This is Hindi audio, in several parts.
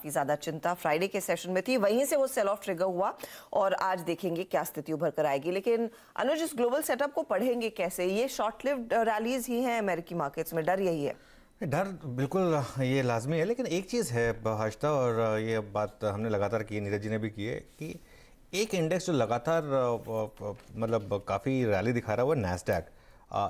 काफी ज्यादा चिंता फ्राइडे के सेशन में थी, वहीं से वो सेल ऑफ ट्रिगर हुआ और आज देखेंगे क्या स्थिति उभर कर आएगी। लेकिन अनुज, इस ग्लोबल सेटअप को पढ़ेंगे कैसे? ये शॉर्ट लिव्ड रैलीज ही हैं अमेरिकी मार्केट्स में, डर यही है? डर बिल्कुल ये लाजमी है, लेकिन एक चीज़ है हर्षिता, और ये बात हमने लगातार की, नीरज जी ने भी की है, कि एक इंडेक्स जो लगातार मतलब काफ़ी रैली दिखा रहा है वो नैस्डैक।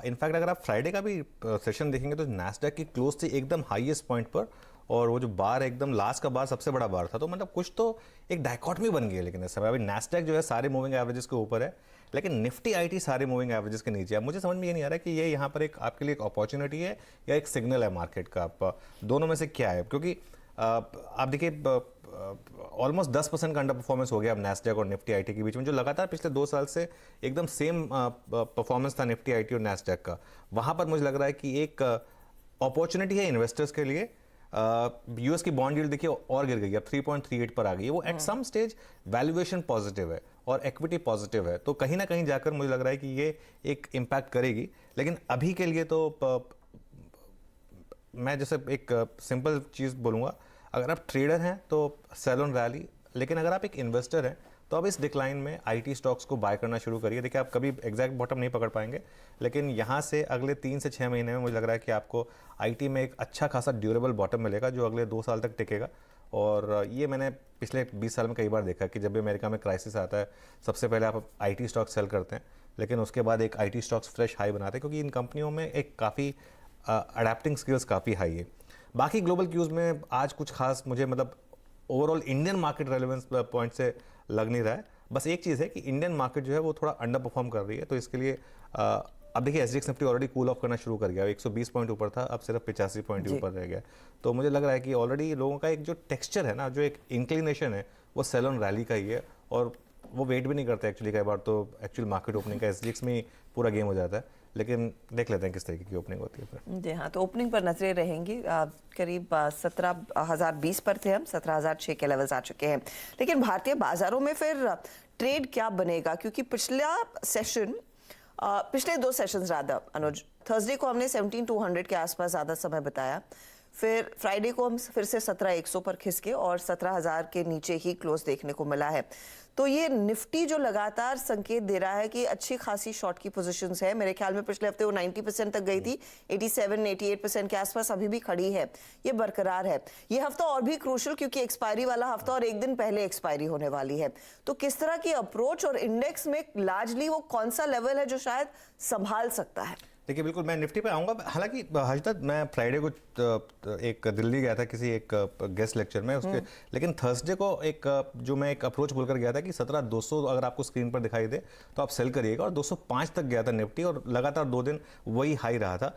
इनफैक्ट अगर आप फ्राइडे का भी सेशन देखेंगे तो नैस्डैक की क्लोज थी एकदम हाईएस्ट पॉइंट पर, और वो जो बार एकदम लास्ट का बार सबसे बड़ा बार था। तो मतलब कुछ तो एक डायकॉटमी बन गई है। लेकिन इस समय अभी नैस्डैक जो है सारे मूविंग एवरेजेस के ऊपर है, लेकिन निफ्टी आईटी सारे मूविंग एवरेजेस के नीचे है। मुझे समझ में ये नहीं आ रहा कि ये यहाँ पर एक आपके लिए एक अपॉर्चुनिटी है या एक सिग्नल है मार्केट का, आप दोनों में से क्या है? क्योंकि आप देखिए ऑलमोस्ट 10% का अंडर परफॉर्मेंस हो गया अब नैस्डैक और निफ्टी आईटी के बीच में, जो लगातार पिछले 2 साल से एकदम सेम परफॉर्मेंस था निफ्टी आईटी और नैस्डैक का। वहाँ पर मुझे लग रहा है कि एक अपॉर्चुनिटी है इन्वेस्टर्स के लिए। यूएस की बॉन्ड यील्ड देखिए और गिर गई, अब 3.38 पर आ गई है। वो at some stage valuation positive है और इक्विटी पॉजिटिव है, तो कहीं ना कहीं जाकर मुझे लग रहा है कि ये एक इम्पैक्ट करेगी। लेकिन अभी के लिए तो मैं जैसे एक सिंपल चीज़ बोलूँगा, अगर आप ट्रेडर हैं तो सेल ऑन रैली, लेकिन अगर आप एक इन्वेस्टर हैं तो अब इस डिक्लाइन में आईटी स्टॉक्स को बाय करना शुरू करिए। देखिए आप कभी एग्जैक्ट बॉटम नहीं पकड़ पाएंगे, लेकिन यहाँ से अगले 3 से 6 महीने में मुझे लग रहा है कि आपको आईटी में एक अच्छा खासा ड्यूरेबल बॉटम मिलेगा जो अगले 2 साल तक टिकेगा। और ये मैंने पिछले 20 साल में कई बार देखा कि जब भी अमेरिका में क्राइसिस आता है सबसे पहले आप आईटी स्टॉक्स सेल करते हैं, लेकिन उसके बाद एक आईटी स्टॉक्स फ्रेश हाई बनाते हैं, क्योंकि इन कंपनियों में एक काफ़ी अडेप्टिंग स्किल्स काफ़ी हाई है। बाकी ग्लोबल क्यूज़ में आज कुछ खास मुझे मतलब overall Indian market relevance point से लग नहीं रहा है। बस एक चीज़ है कि इंडियन मार्केट जो है वो थोड़ा अंडर परफॉर्म कर रही है, तो इसके लिए अब देखिए SGX Nifty already cool off करना शुरू कर गया। 120 पॉइंट ऊपर था, अब सिर्फ 85 पॉइंट ऊपर रह गया। तो मुझे लग रहा है कि ऑलरेडी लोगों का एक जो टेक्सचर है ना, जो एक इंक्लिनेशन है, वो सेल ऑन रैली का ही है, और वो वेट भी नहीं करते एक्चुअली। कई बार तो एक्चुअल मार्केट ओपनिंग का एसजीएक्स में ही पूरा गेम हो जाता है। लेकिन देख लेते हैं किस तरीके की ओपनिंग होती है फिर। जी हाँ, तो ओपनिंग पर नजरें रहेंगी। करीब 17,020 पर थे हम, 17,006 के लेवल्स आ चुके हैं। लेकिन भारतीय बाजारों में फिर ट्रेड क्या बनेगा? क्योंकि पिछला सेशन, पिछले 2 सेशंस राधा अनुज, थर्सडे को हमने 17,200 के आसपास ज़्यादा समय बताया, फिर फ्राइडे को हम फिर से 17,100 पर खिसके और 17,000 के नीचे ही क्लोज देखने को मिला है। तो ये निफ्टी जो लगातार संकेत दे रहा है कि अच्छी खासी शॉर्ट की पोजीशंस है, मेरे ख्याल में पिछले हफ्ते वो 90% तक गई थी, 87-88% के आसपास अभी भी खड़ी है, ये बरकरार है। ये हफ्ता और भी क्रूशल, क्योंकि एक्सपायरी वाला हफ्ता और एक दिन पहले एक्सपायरी होने वाली है। तो किस तरह की अप्रोच, और इंडेक्स में लार्जली वो कौन सा लेवल है जो शायद संभाल सकता है? देखिए बिल्कुल मैं निफ्टी पे आऊँगा। हालांकि हर्षिता, मैं फ्राइडे को एक दिल्ली गया था किसी एक गेस्ट लेक्चर में उसके, लेकिन थर्सडे को एक जो मैं एक अप्रोच बोलकर गया था कि 17,200 अगर आपको स्क्रीन पर दिखाई दे तो आप सेल करिएगा, और 205 तक गया था निफ्टी और लगातार 2 दिन वही हाई रहा था।